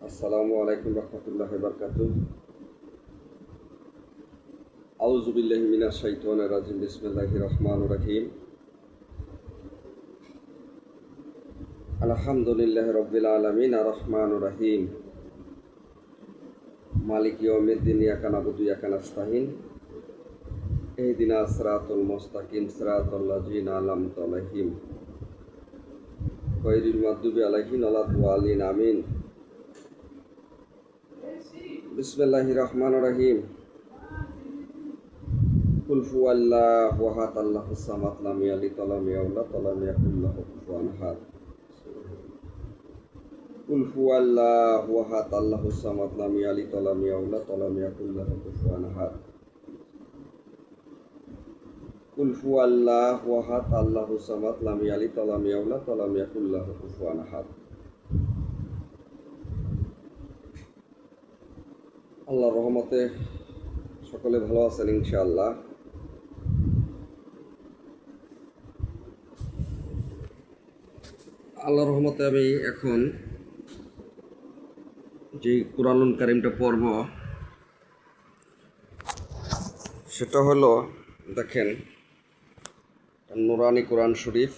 আসসালামু আলাইকুম রহমতুল্লাহি ওয়া বারাকাতুহু। আউযু বিল্লাহি মিনাশ শাইতানির রাজিম। বিসমিল্লাহির রহমানির রহিম। আলহামদুলিল্লাহি রাব্বিল আলামিন আর রহমানির রহিম। মালিকি ইয়াউমিদ্দিন। ইয়াকা নাবুদু ওয়া ইয়াকা নাস্তাইন। ইহদিনাস সিরাতাল মুস্তাকিম সিরাতাল লাযিনা আন'আমতা আলাইহিম গায়রিল মাগদুবি আলাইহিম ওয়ালাদ-দাল্লিন। আমিন। বিসমিল্লাহির রহমানির রহিম। কুল হুয়াল্লাহু আহাদ আল্লাহুস সামাদ লাম ইয়ালিদ ওয়া লাম ইউলাদ ওয়া লাম ইয়াকুল লাহু কুফুওয়ান আহাদ। কুল হুয়াল্লাহু আহাদ আল্লাহুস সামাদ লাম ইয়ালিদ ওয়া লাম ইউলাদ ওয়া লাম ইয়াকুল লাহু কুফুওয়ান আহাদ। কুল হুয়াল্লাহু আহাদ আল্লাহুস সামাদ লাম ইয়ালিদ ওয়া লাম ইউলাদ ওয়া লাম ইয়াকুল লাহু কুফুওয়ান আহাদ। আল্লাহর রহমতে সকলে ভালো আছেন ইনশাআল্লাহ। আল্লাহর রহমতে আমি এখন যে কুরআনুল কারীমটা পড়ব সেটা হলো, দেখেন, নুরানি কোরআন শরীফ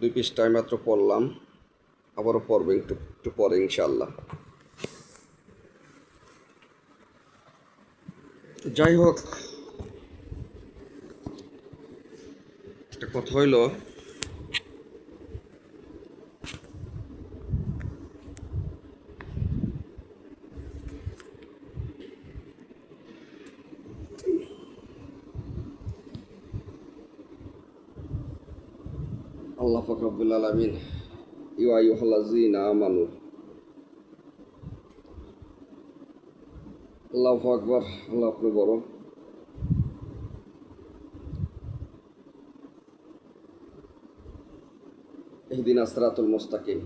2 পৃষ্ঠায় মাত্র পড়লাম, আবারও পড়ব একটু পরে ইনশাআল্লাহ। যাই হোক, একটা কথা হইল, আল্লাহ পাক রব্বুল আলামিন ইয়া আইয়ুহাল্লাযীনা আমানু, আল্লাহু আকবার, আল্লাহ আপনি বড়। ইহদিনাস সিরাতাল মুস্তাকিম।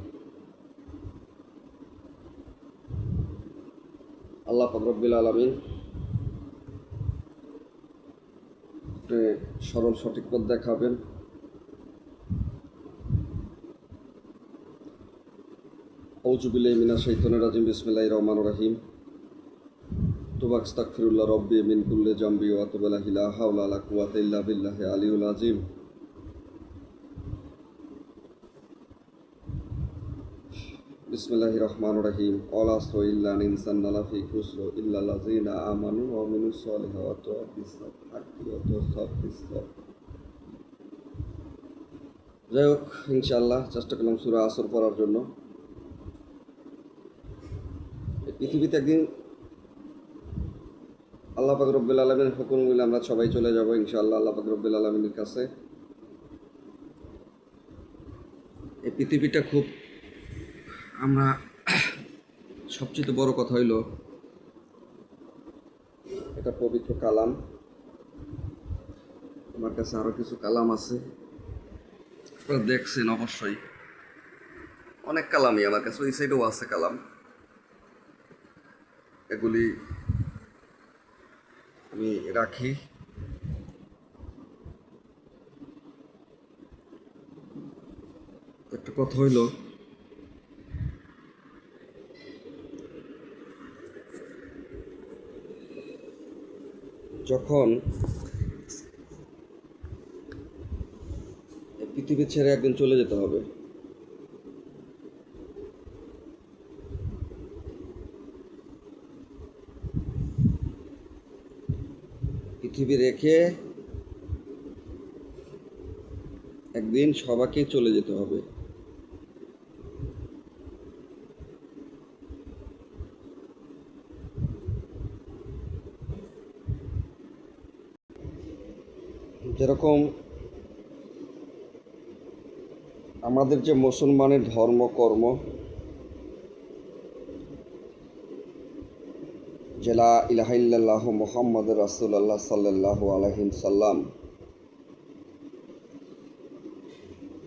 আল্লাহ পাক রব্বুল আলামিন সরল সঠিক পথ দেখাবেন। আউযু বিল্লাহি মিনাশ শাইতানির রাজিম। বিসমিল্লাহির রহমানির রহিম। তুবাস্তাগফিরুল্লাহ রাব্বি মিন কুল্লি জামবি ওয়া আতুবু ইলাইহি লা হাওলা ওয়া লা কুওয়াতা ইল্লা বিল্লাহিল আলিয়্যিল আযীম। বিসমিল্লাহির রহমানির রহিম। ওয়াল আসরি ইন্নাল ইনসানা লাফি খুসর ইল্লাল্লাযীনা আমানু ওয়া আমিলুস সলিহাতি ওয়া তাওয়াসাউ বিল হাক্কি ওয়া তাওয়াসাউ বিস সাবর। যাই হোক, ইনশাআল্লাহ চেষ্টা করলাম সূরা আসর পড়ার জন্য। পৃথিবীতে একদিন আল্লাহ পাক রব্বুল আলামিনের হুকুম মিলে আমরা সবাই চলে যাব ইনশাআল্লাহ আল্লাহ পাক রব্বুল আলামিনের কাছে। এই পৃথিবীটা খুব, আমরা সবচেয়ে বড় কথা হইল এটা পবিত্র কালাম। আমার কাছে আরও কিছু কালাম আছে, আপনারা দেখছেন অবশ্যই, অনেক কালামই আমার কাছে, ওই সাইডেও আছে কালাম। এগুলি আমি রাখি। একটা কথা হইল, যখন পৃথিবী ছেড়ে একদিন চলে যেতে হবে, পৃথিবী রেখে একদিন সবাইকে চলে যেতে হবে। যেরকম আমাদের যে মুসলমানের ধর্ম কর্ম, যে লা ইলাহা ইল্লাল্লাহু মুহাম্মাদুর রাসূলুল্লাহ সাল্লাল্লাহু আলাইহি সাল্লাম,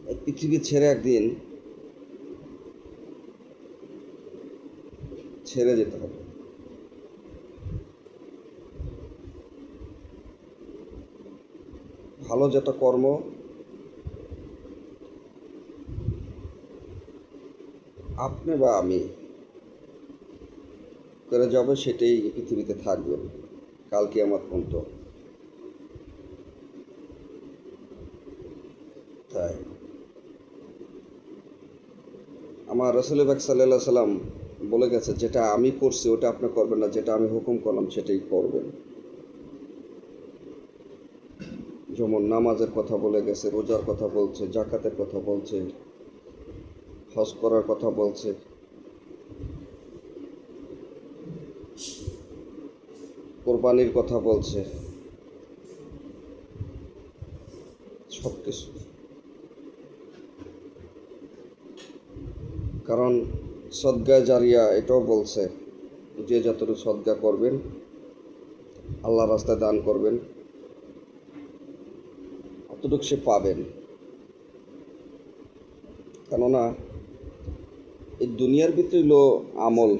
এই পৃথিবী ছেড়ে একদিন ছেড়ে যেতে হবে। ভালো যেটা কর্ম আপনি বা আমি করে যাবে সেটাই পৃথিবীতে থাকবেন কাল কিয়ামত পর্যন্ত। তাই আমার রাসূল পাক সাল্লাল্লাহু আলাইহি সাল্লাম বলে গেছে, যেটা আমি করছি ওটা আপনি করবেন না, যেটা আমি হুকুম করলাম সেটাই করবেন। যেমন নামাজের কথা বলে গেছে, রোজার কথা বলছে, জাকাতের কথা বলছে, হজ করার কথা বলছে, কোরবানির কথা বলছে, সব কিছু। কারণ সদকা জারিয়া এটাও বলছে, যে যতটুকু সদকা করবেন, আল্লাহ রাস্তায় দান করবেন, অতটুকু সে পাবেন। কেননা এই দুনিয়ার ভিতরে হলো আমল,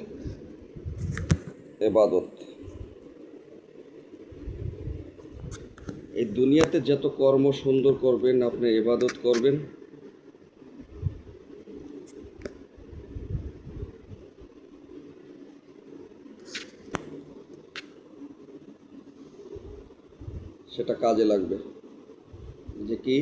এবাদত। এই দুনিয়াতে যত কর্ম সুন্দর করবেন, আপনি ইবাদত করবেন, সেটা কাজে লাগবে। যে কি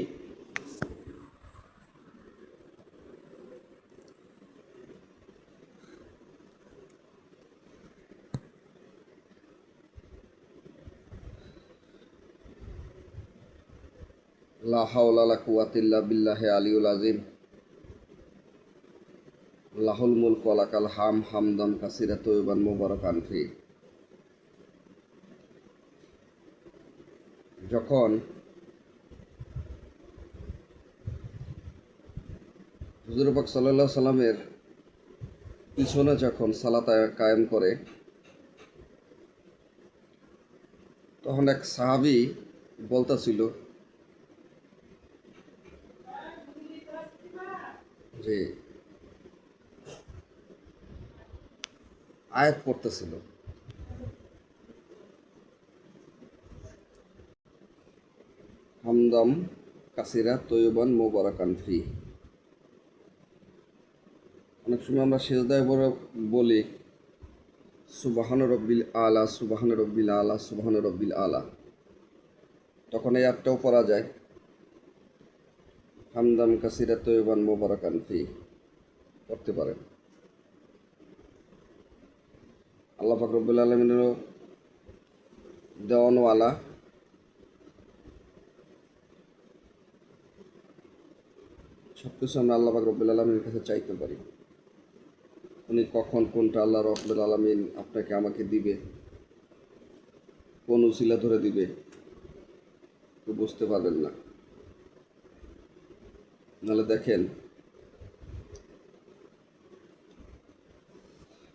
লা হাওলা ওয়ালা কুওয়াতা ইল্লা বিল্লাহি আলিউল আযীম। লাহুল মুলকু ওয়া লাকাল হামদান কাসীরা তয়্যিবান মুবারাকান ফি। যখন হুজুর পাক সাল্লাল্লাহু আলাইহি সাল্লামের পিছনে যখন সালাত কায়েম করে, তখন এক সাহাবী বলতেছিল যে আয়াত পড়তেছিল, হামদাম কাসিরা তয়্যিবান মুবারাকান ফি। অনেক সময় আমরা সিজদায় বলি সুবহান রব্বিল আলা, সুবহান রব্বিল আলা, সুবহান রব্বিল আলা। তখন এই আয়াতটাও পড়া যায়, হামদাম কাসিরা তয়্যিবান মুবারাকান ফি, পড়তে পারেন। আল্লাহ পাক রব্বুল আলামিনেরও দেওয়ানওয়ালা, সব কিছু আমরা আল্লাহ পাক রব্বুল আলামিনের কাছে চাইতে পারি। উনি কখন কোনটা আল্লাহ রব্বুল আলামিন আপনাকে আমাকে দিবে, কোন উসিলা ধরে দিবে, কেউ বুঝতে পারবেন না। নাহলে দেখেন,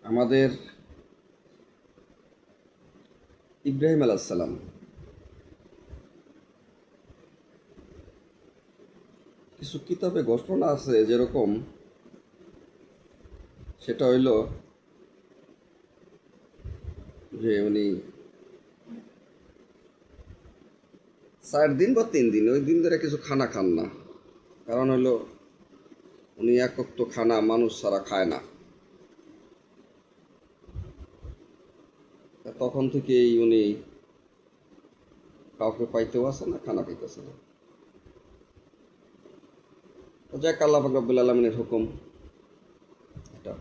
আমাদের ইব্রাহিম আলাইহিস সালাম কিছু কিতাবে ঘটনা আছে যেরকম, সেটা হইল যে উনি 4 দিন বা 3 দিন, ওই দিন ধরে কিছু খানা খান না। কারণ হইল উনি এক ওয়াক্ত খানা মানুষ ছাড়া খায় না। তখন থেকেই উনি কাউকে পাইতেও আসে না, খানা পাইতেছে না। যাক, আল্লাহ পাক রব্বুল আলামিনের হুকুম এটা।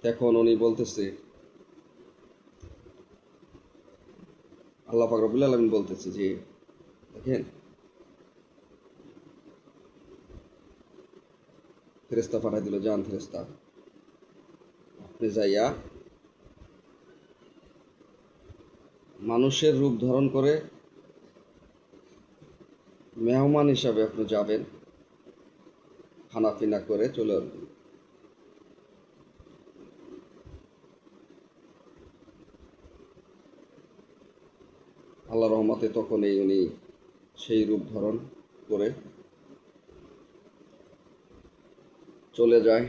এখন উনি বলতেছে, আল্লাহ পাক রব্বুল আলামিন বলতেছে যে দেখেন, ফেরেশতা পাঠাই দিল, যান ফেরেশতা, আপনি যাইয়া মানুষের রূপ ধারণ করে মেহমান হিসাবে আপনি যাবেন, খানা পিনা করে চলে আসবেন। আল্লাহ রহমতে তখনই উনি সেই রূপ ধারণ করে চলে যায়।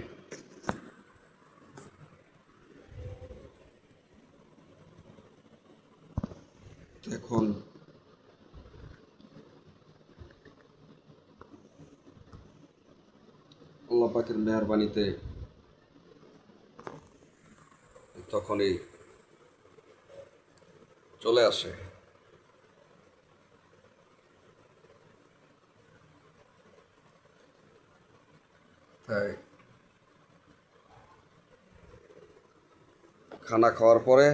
এখন আল্লাহ পাকের মেহেরবানিতে তখনই চলে আসে। তাই খানা খাওয়ার পরে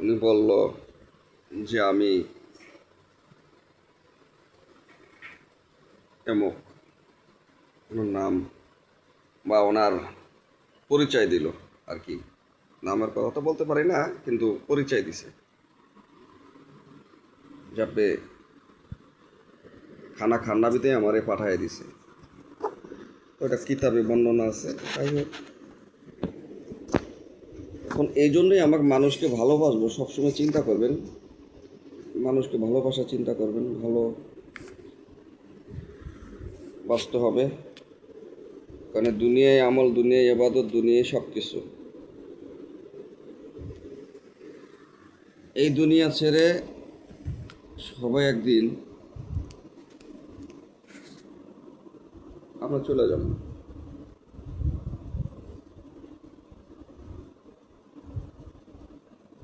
উনি বলল যে আমি এমক, ওনার নাম বা ওনার পরিচয় দিল আর কি। নামের কথা তো বলতে পারি না, কিন্তু পরিচয় দিছে যাবে খানা খান্নাবিতে আমারে পাঠায় দিছে। ওটা কিতাবে বর্ণনা আছে। তাই হোক, এখন এই জন্যই আমাকে মানুষকে ভালোবাসবো সবসময় চিন্তা করবেন, মানুষকে ভালোবাসা চিন্তা করবেন, ভালো বাঁচতে হবে। কারণ দুনিয়ায় আমল, দুনিয়ায় ইবাদত, দুনিয়ায় সব কিছু। এই দুনিয়া ছেড়ে সবাই একদিন আমরা চলে যাব।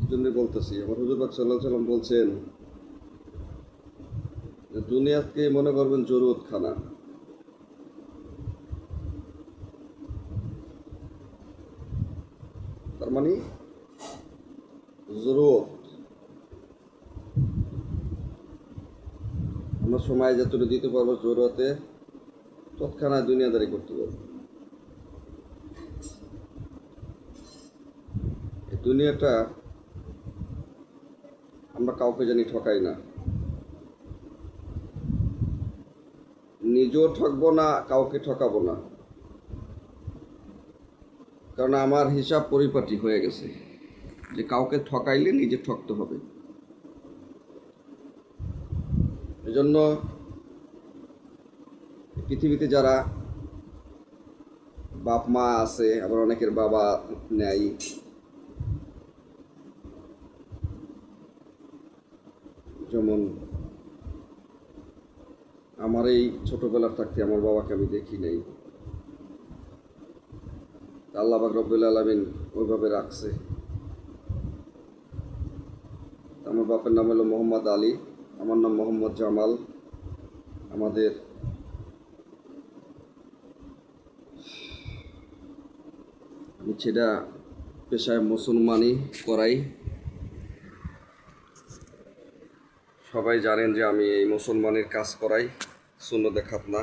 এই জন্যই বলতেছি, আমার হুজুর পাক সাল্লাল্লাহু আলাইহি সাল্লাম বলছেন যে দুনিয়াকে মনে করবেন জরুরত খানা। তার মানে জরুরত, আমরা সময় যতটুকু দিতে পারবো জরুরতে তৎক্ষণাৎ দুনিয়াদারি করতে পারবো। এই দুনিয়াটা আমরা কাউকে জানি ঠকাই না, নিজেও ঠকবো না, কাউকে ঠকাবো না। কারণ আমার হিসাব পরিপাটি হয়ে গেছে যে কাউকে ঠকাইলে নিজে ঠকতে হবে। এজন্য পৃথিবীতে যারা বাপ মা আছে, আবার অনেকের বাবা নেই, যেমন আমার এই ছোটবেলার থাকতে আমার বাবাকে আমি দেখি নাই, আল্লাহ পাক রব্বুল আলামিন ওইভাবে রাখছে। আমার বাপের নাম হলো মোহাম্মদ আলী, আমার নাম মোহাম্মদ জামাল। আমাদের আমি সেটা পেশায় মুসলমানই করাই। সবাই জানেন যে আমি এই মুসলমানের কাজ করাই, সুন্নতে খাতনা।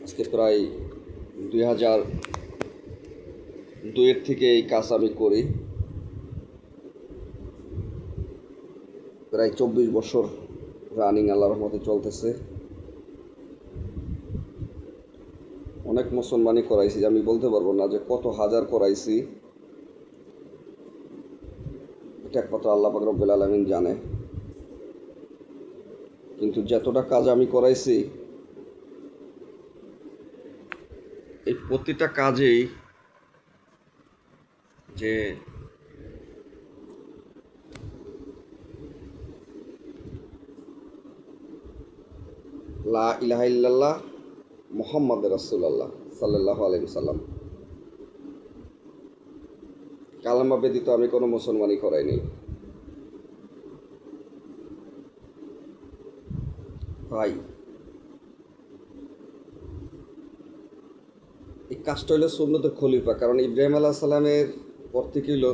আজকে প্রায় 2002 থেকে এই কাজ আমি করি, প্রায় 24 বছর রানিং আল্লাহর রহমতে চলতেছে। অনেক মুসলমানই করাইছি, আমি বলতে পারবো না যে কত হাজার করাইছি, এটা একমাত্র আল্লাহ পাক রব্বুল আলামিন জানে। কিন্তু যতটা কাজ আমি করাইছি, এই প্রতিটা কাজেই যে লা ইলাহা ইল্লাল্লাহ মুহাম্মদ রাসূলুল্লাহ সাল্লাল্লাহু আলাইহি সাল্লাম কালামা ব্যতীত আমি কোনো মুসলমানই করাইনি। ভাই, এই কাজটা হলো সুন্নতের খলিফা। কারণ ইব্রাহিম আলাইহিস সালামের পর থেকে হলো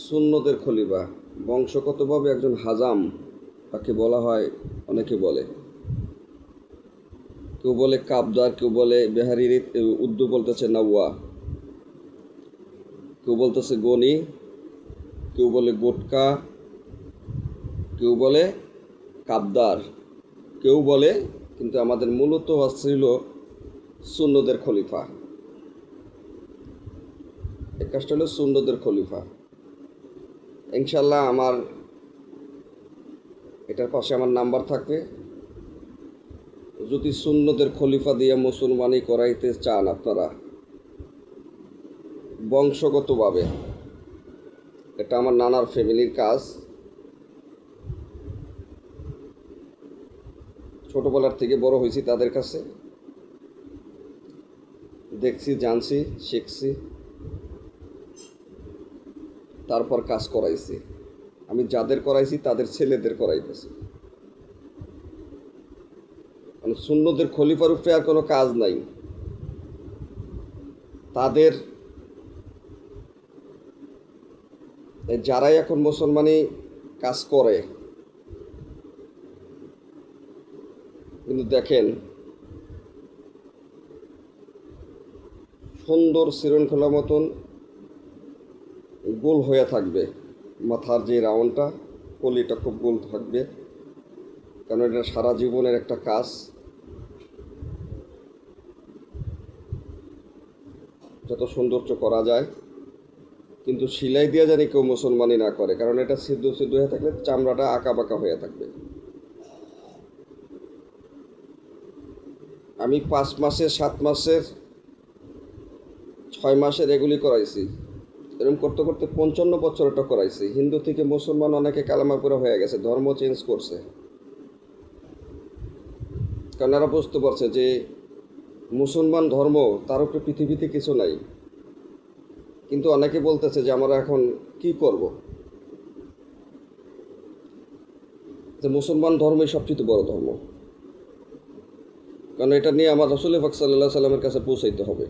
সুন্নতের খলিফা। বংশগতভাবে একজন হাজাম তাকে বলা হয়, অনেকে বলে, কেউ বলে কাবদার, কেউ বলে বেহারি, উর্দু বলতেছে নাওয়া, কেউ বলতেছে গনি, কেউ বলে গোটকা, কেউ বলে কাবদার, কেউ বলে, কিন্তু আমাদের মূলত ছিল সুন্নতের খলিফা। এই কাজটা হলো সুন্নতের খলিফা। ইনশাল্লাহ আমার এটার পাশে আমার নাম্বার থাকবে। যদি সুন্নতের খলিফা দিয়ে মুসলমানি করাইতে চান আপনারা বংশগতভাবে, এটা আমার নানার ফ্যামিলির কাজ, ছোটোবেলার থেকে বড় হয়েছি তাদের কাছে, দেখছি, জানছি, শিখছি, তারপর কাজ করাইছি। আমি যাদের করাইছি তাদের ছেলেদের করাইতেছি। মানে সুন্নতের খলিফার উপরে আর কোনো কাজ নাই। তাদের যারাই এখন মুসলমানি কাজ করে, কিন্তু দেখেন সুন্দর শৃঙ্খলা মতন গোল হয়ে থাকবে, মাথার যে রাউন্ডটা, কলিটা খুব গোল থাকবে, কারণ এটা সারা জীবনের একটা কাজ। যত সৌন্দর্য করা যায়, কিন্তু সেলাই দিয়ে জানি কেউ মুসলমানি না করে, কারণ এটা সিদ্ধ সিদ্ধ হয়ে থাকলে চামড়াটা আঁকা বাঁকা হয়ে থাকবে। আমি 5 মাসের, 7 মাসের, 6 মাসের এগুলি করাইছি। এরকম করতে করতে 55 বছর এটা করাইছি। হিন্দু থেকে মুসলমান অনেকে কালেমা পড়ে হয়ে গেছে, ধর্ম চেঞ্জ করছে, কারণ এরা বুঝতে পারছে যে মুসলমান ধর্ম, তার উপরে পৃথিবীতে কিছু নাই। কিন্তু অনেকে বলতেছে যে আমরা এখন কি করব, যে মুসলমান ধর্মই সবচেয়ে বড় ধর্ম, কারণ এটা নিয়ে আমার রাসূল পাক সাল্লাল্লাহু আলাইহি সাল্লামের কাছে পৌঁছাইতে হবে।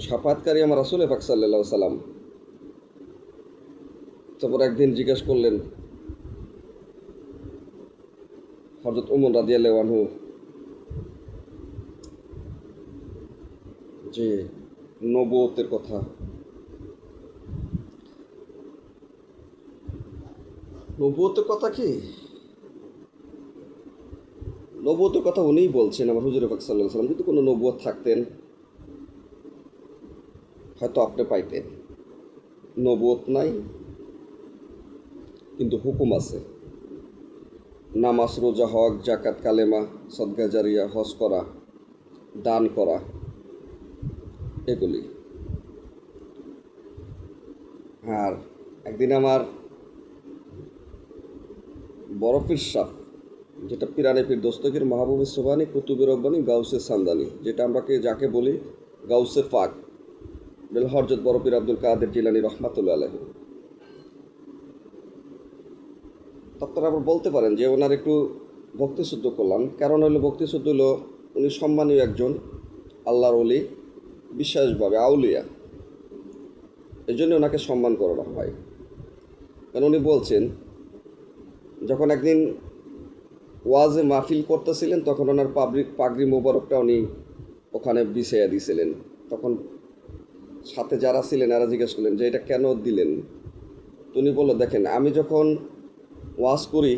সাফাতকারী আমার রাসূল পাক সাল্লাল্লাহু আলাইহি সাল্লাম। তারপর একদিন জিজ্ঞেস করলেন হযরত ওমর রাদিয়াল্লাহু আনহু যে নবুয়তের কথা, নবুয়তের কথা কি, নবুয়তের কথা উনিই বলছেন আমার হুজুর পাক সাল্লাল্লাহু আলাইহি সাল্লাম। যদি কোনো নবুয়ত থাকতেন হয়তো আপনি পাইতেন। নবুয়ত নাই, কিন্তু হুকুম আছে। নামাজ, রোজা, হজ, জাকাত, কালেমা, সদকা জারিয়া, হজ করা, দান করা, এগুলি। আর একদিন আমার বড় পীর সাহ, যেটা পিরানে পীর দস্তগীর মাহবুব সুবহানি কুতুবে রব্বানি গাউসে সান্দানি, যেটা আমরা যাকে বলি গাউসে পাক, বেল হরজত বড় পীর আব্দুল কাদের জিলানী রহমাতুল্লাহ আলাইহি। আপনারা আবার বলতে পারেন যে ওনার একটু ভক্তিশুদ্ধ করলাম, কারণ হলো ভক্তিশুদ্ধ হলো উনি সম্মানীয় একজন আল্লাহর ওলি, বিশ্বাসভাবে আউলিয়া, এই জন্য ওনাকে সম্মান করানো হয়। কারণ উনি বলছেন, যখন একদিন ওয়াজে মাহফিল করতেছিলেন তখন ওনার পাগড়ি মোবারকটা উনি ওখানে বিছাইয়া দিয়েছিলেন। তখন সাথে যারা ছিলেন এরা জিজ্ঞেস করলেন যে এটা কেন দিলেন। উনি বলল, দেখেন আমি যখন ওয়াজ করি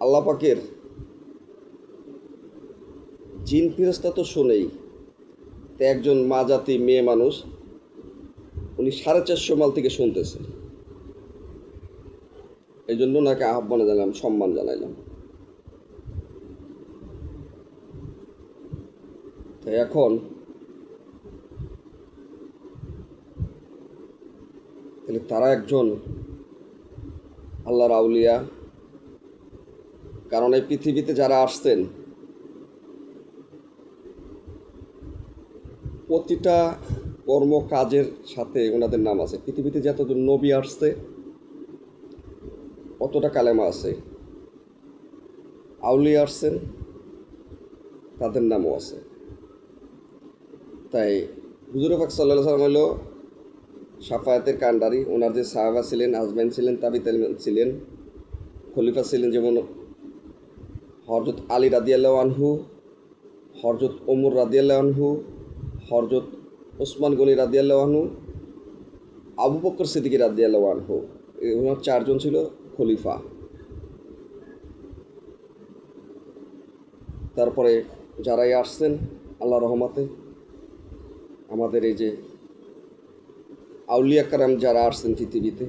আল্লাহ পাকের জিন ফেরেশতা তো শোনেই, তো একজন মা জাতি মেয়ে মানুষ উনি 450 মাইল থেকে শুনতেছে, এই জন্য ওনাকে আহ্বান জানালাম, সম্মান জানাইলাম। তাই এখন তাহলে তারা একজন আল্লাহর আউলিয়া, কারণ এই পৃথিবীতে যারা আসছেন প্রতিটা কর্ম কাজের সাথে ওনাদের নাম আছে। পৃথিবীতে যতজন নবী আসছে অতটা কালেমা আছে, আউলিয়া আসছেন তাদের নামও আছে। তাই হুজুর পাক সাল্লাল্লাহু আলাইহি সাল্লাম হলো শাফায়াতের কান্ডারি। ওনার যে সাহাবা ছিলেন, আজমাইন ছিলেন, তাবি তাবিঈন ছিলেন, খলিফা ছিলেন, যেমন হযরত আলী রাদিয়াল্লাহু আনহু, হযরত ওমর রাদিয়াল্লাহু আনহু, হযরত ওসমান গনি রাদিয়াল্লাহু আনহু, আবু বকর সিদ্দিক রাদিয়াল্লাহু আনহু, ওনার 4 জন ছিল খলিফা। তারপরে যারাই আসছেন আল্লাহ রহমতে, আমাদের এই যে আউলিয়া কারাম যারা আসছেন পৃথিবীতে,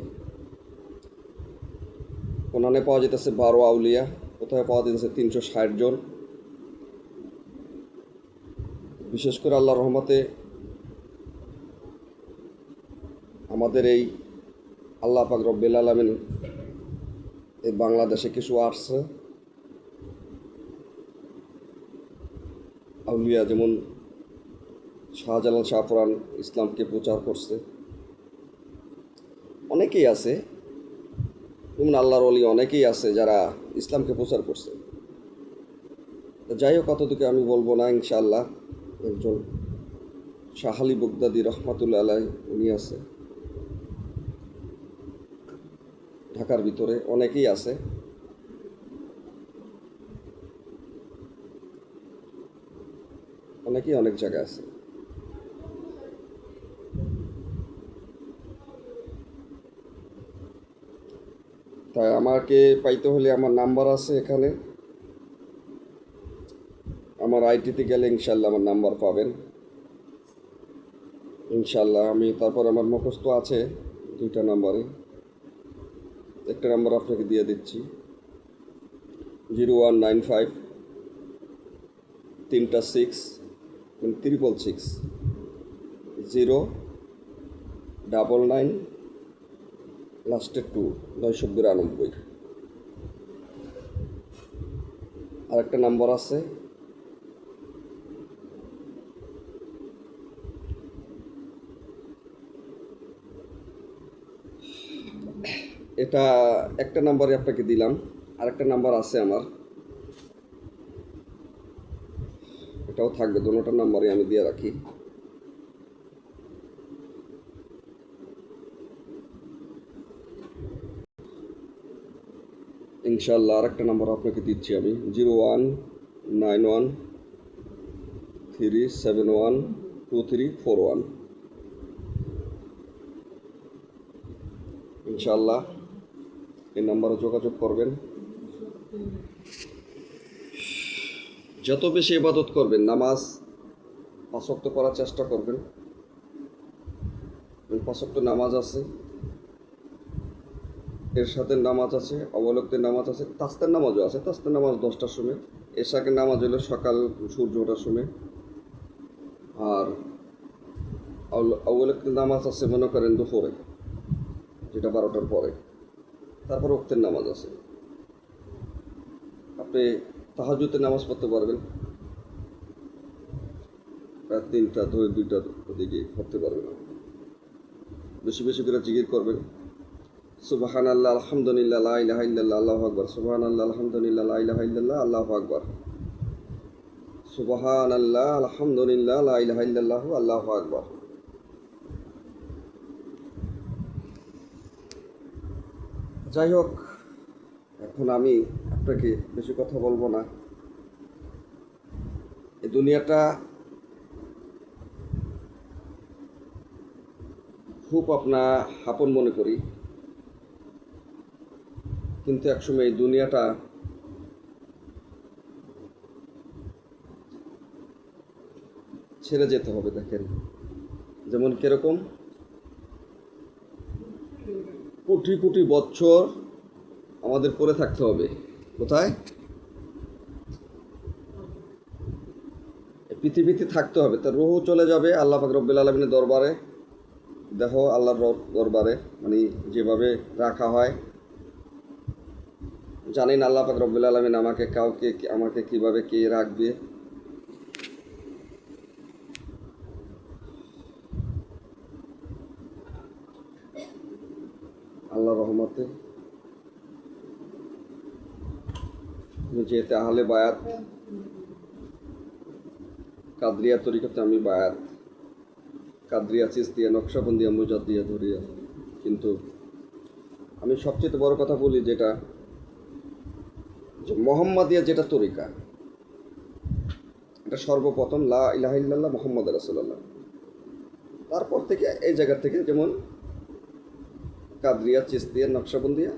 ওনানে পাওয়া যেতেছে 12 আউলিয়া, কোথায় পাওয়া যেতেছে 360 জন। বিশেষ করে আল্লাহর রহমতে আমাদের এই 12 আউলিয়া 360 জন, বিশেষ করে আল্লাহর রহমতে আমাদের এই 12 আউলিয়া 360 জন, বিশেষ করে আল্লাহর রহমতে আমাদের এই 12 আউলিয়া 360 জন, বিশেষ করে আল্লাহর রহমতে আমাদের এই 12 আউলিয়া 360 জন, বিশেষ করে আল্লাহর রহমতে আমাদের এই আল্লাহ পাক রব্বুল আলামিন এই বাংলাদেশে কিছু আসছে আউলিয়া, যেমন শাহজালাল শাহপুরান ইসলামকে প্রচার করছে। অনেকেই আছে, যেমন আল্লাহর ওলি অনেকেই আছে যারা ইসলামকে প্রচার করছে। যাই হোক, কতটুকু আমি বলবো না। ইনশাআল্লাহ একজন শাহ আলী বগদাদি রহমাতুল্লাহ আলাই, উনি আছে ঢাকার ভিতরে, অনেকেই আছে। অনেকেই অনেক জায়গায় আছে। তাই আমাকে পাইতে হলে আমার নাম্বার আছে এখানে, আমার আইটিতে গেলে ইনশাল্লাহ আমার নাম্বার পাবেন ইনশাল্লাহ। আমি তারপর আমার মুখস্থ আছে 2টা নাম্বারে, একটা নাম্বার আপনাকে দিয়ে দিচ্ছি, 0195 3টা 6 666 099 লাস্টের 2 992। আরেকটা নাম্বার আছে, এটা একটা নাম্বারে আপনাকে দিলাম। আরেকটা নাম্বার আছে আমার, এটাও থাকবে, দুটোটা নাম্বারে আমি দিয়ে রাখি। ইনশাল্লাহ আরেকটা নাম্বার আপনাকে দিচ্ছি আমি, 0191371234 ইনশাল্লাহ এই নাম্বারে যোগাযোগ করবেন। যত বেশি ইবাদত করবেন, নামাজ 5 ওয়াক্ত পড়ার চেষ্টা করবেন। 5 ওয়াক্ত নামাজ আছে, এর সাথে নামাজ আছে, অবলক্তের নামাজ আছে, তাস্তের নামাজও আছে। তাস্তের নামাজ 10টার সময়, এশাকের নামাজ হলো সকাল সূর্য ওঠার সময়। আর অবলক্তের নামাজ আছে মনে করেন দুপুরে, যেটা 12টার পরে। তারপর ওক্তের নামাজ আছে। আপনি তাহাজ্জুদের নামাজ পড়তে পারবেন, রাত 3টা 2টার দিকে পড়তে পারবেন। বেশি বেশি করে জিকির করবেন, সুবহানাল্লাহ আলহামদুলিল্লাহ লা ইলাহা ইল্লাল্লাহ আল্লাহু আকবার, সুবহানাল্লাহ আলহামদুলিল্লাহ লা ইলাহা ইল্লাল্লাহ আল্লাহু আকবার, সুবহানাল্লাহ আলহামদুলিল্লাহ লা ইলাহা ইল্লাল্লাহ আল্লাহু আকবার। যাই হোক, এখন আমি আপনাকে বেশি কথা বলবো না। এই দুনিয়াটা খুব আপন মনে করি, কিন্তু একসময় এই দুনিয়াটা ছেড়ে যেতে হবে। দেখেন, যেমন কিরকম কোটি কোটি বছর আমাদের পড়ে থাকতে হবে। কোথায়? পৃথিবীতে থাকতে হবে। তার রুহু চলে যাবে আল্লাহ পাক রব্বুল আলামিনের দরবারে, দেহ আল্লাহর দরবারে, মানে যেভাবে রাখা হয়। জানেন আল্লাহ পাক রব্বুল আলামিন আমাকে কিভাবে কে রাখবে। আল্লাহ রহমতে যেতে আহলে বায়াত কাদরিয়া তরিকাতে আমি বায়াত, কাদরিয়া চিস্তিয়া নকশবন্দিয়া মুজাদ্দিয়া ধরিয়া। কিন্তু আমি সবচেয়ে বড় কথা বলি, যেটা যে মোহাম্মদিয়া যেটা তরিকা, এটা সর্বপ্রথম লা ইলাহা ইল্লাল্লাহ মুহাম্মদ রাসূলুল্লাহ। তারপর থেকে এই জায়গা থেকে যেমন কাদরিয়া চিস্তিয়া নকশবন্দিয়া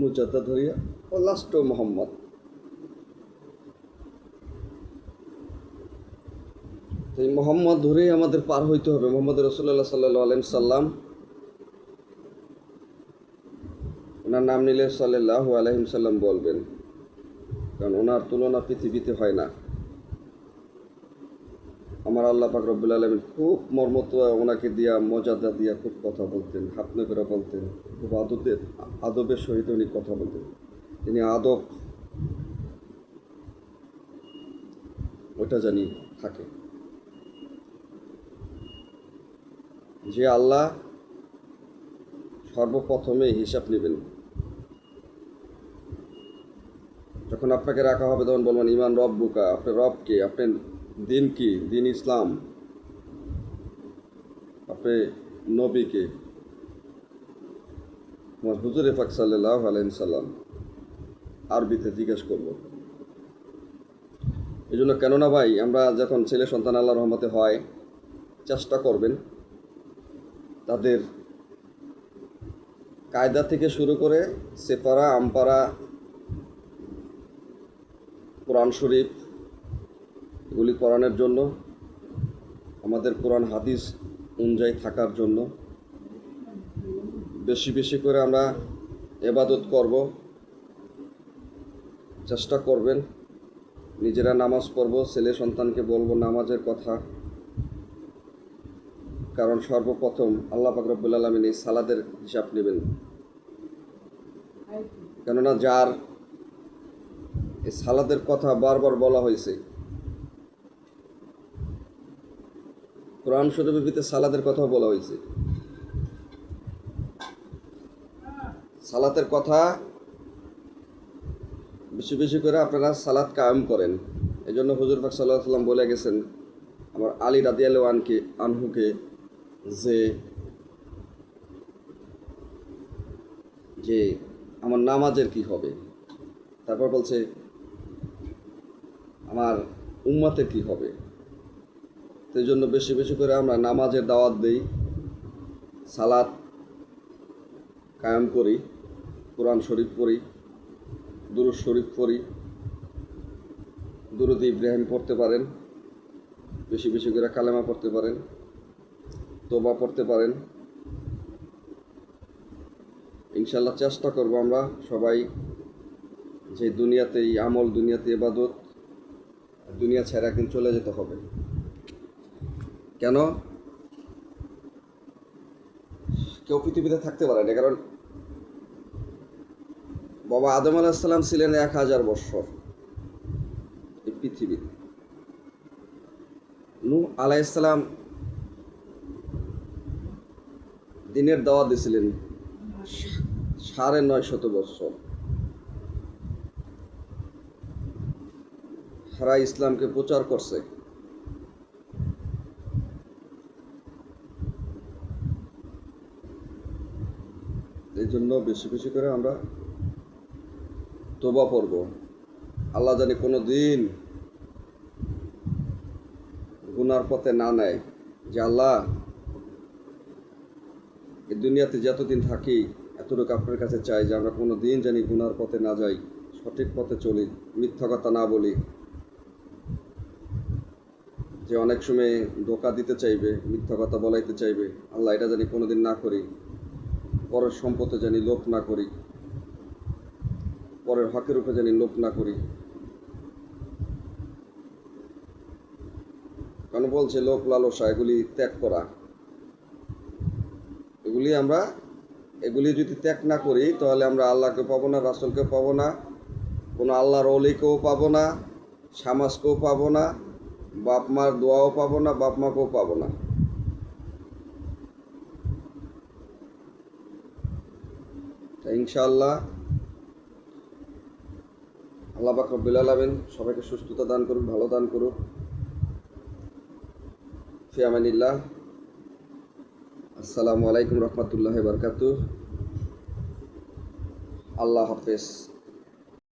মুজাদ্দা ধরিয়া ও লাস্ট মোহাম্মদ। এই মোহাম্মদ ধরেই আমাদের পার হইতে হবে। মোহাম্মদ রাসূলুল্লাহ সাল্লাল্লাহু আলাইহি সাল্লাম, ওনার নাম নিলে সাল্লাল্লাহু আলাইহি সাল্লাম বলবেন, কারণ ওনার তুলনা পৃথিবীতে হয় না। আমার আল্লাহ পাক রব্বুল আলামিন খুব মর্মত ওনাকে দিয়া মর্যাদা দিয়া খুব কথা বলতেন, হাতনে করে বলতেন, খুব আদবের সহিত উনি কথা বলতেন। তিনি আদব ওইটা জানি থাকে, যে আল্লাহ সর্বপ্রথমে হিসাব নেবেন। যখন আপনাকে রাখা হবে তখন বলবেন ইমান রব্বুকা, আপনার রব কে, আপনার দিন কি, দিন ইসলাম, আপনি নবী কে, আমার হুজুরে পাক সাল্লাল্লাহু আলাইহি সাল্লাম, আরবিতে জিজ্ঞেস করব। এই জন্য কেননা ভাই, আমরা যখন ছেলে সন্তান আল্লাহর রহমতে হয়, চেষ্টা করবেন তাদের কায়দা থেকে শুরু করে সেপারা আমপারা কোরআন শরীফ এগুলি কোরআনের জন্য, আমাদের কোরআন হাদিস অনুযায়ী থাকার জন্য বেশি বেশি করে আমরা ইবাদত করব, চেষ্টা করবেন। নিজেরা নামাজ পড়ব, ছেলে সন্তানকে বলবো নামাজের কথা, কারণ সর্বপ্রথম আল্লাহ পাক রব্বুল আলামিন এই সালাদের হিসাব নেবেন। কেননা যার এই সালাদের কথা বারবার বলা হয়েছে, কোরআন শরীফের ভিতরে সালাদের কথাও বলা হয়েছে। সালাতের কথা বেশি বেশি করে আপনারা সালাত কায়েম করেন। এই জন্য হুজুর পাক সাল্লাল্লাহু আলাইহি ওয়াসাল্লাম বলে গেছেন আমার আলী রাদিয়াল্লাহু আনহুকে, যে আমার নামাজের কি হবে, তারপর বলছে আমার উম্মতের কি হবে। সেই জন্য বেশি বেশি করে আমরা নামাজের দাওয়াত দিই, সালাত কায়েম করি, কোরআন শরীফ পড়ি, দুরূদ শরীফ পড়ি, দুরূদ ইব্রাহিম পড়তে পারেন, বেশি বেশি করে কালেমা পড়তে পারেন, তোবা পড়তে পারেন। ইনশাল্লাহ চেষ্টা করব আমরা সবাই যে দুনিয়াতে এই আমল, দুনিয়াতে ইবাদত, দুনিয়া ছেড়ে একদিন চলে যেতে হবে। কেন কেউ পৃথিবীতে থাকতে পারে না, কারণ বাবা আদম আলাইহিস সালাম ছিলেন 1000 বৎসর এই পৃথিবীতে। নূহ আলাইহিস সালাম দিনের দাওয়াত দিয়েছিলেন 950 বৎসর, সারা ইসলামকে প্রচার করছে। এই জন্য বেশি বেশি করে আমরা তোবা পড়ব। আল্লাহ জানি কোনো দিন গুনার পথে না নেয়, যে আল্লাহ এই দুনিয়াতে যতদিন থাকি এতটুকু আপনার কাছে চাই যে আমরা কোনো দিন জানি গুনার পথে না যাই, সঠিক পথে চলি, মিথ্যা কথা না বলি। যে অনেক সময় ধোঁকা দিতে চাইবে, মিথ্যা কথা বলাইতে চাইবে, আল্লাহ এটা জানি কোনোদিন না করি। পরের সম্পদে জানি লোভ না করি, পরের হকের উপরে জানি লোভ না করি। কেন বলছে লোভ লালসা এগুলি ত্যাগ করা, এগুলি যদি ত্যাগ না করি তাহলে আমরা আল্লাহকে পাবো না, রাসূলকে পাবো না, কোনো আল্লাহর ওলিকেও পাবো না, সমাজকেও পাবো না, বাপ মার দোয়াও পাবো না, বাপ মাকেও পাবো না। ইনশাআল্লাহ আল্লাহ পাক রব্বুল আলামিন সবাইকে সুস্থতা দান করুক, ভালো দান করুক। ফি আমানিল্লাহ। আসসালামু আলাইকুম রহমতুল্লাহি ওয়া বারাকাতুহু। আল্লাহ হাফেজ।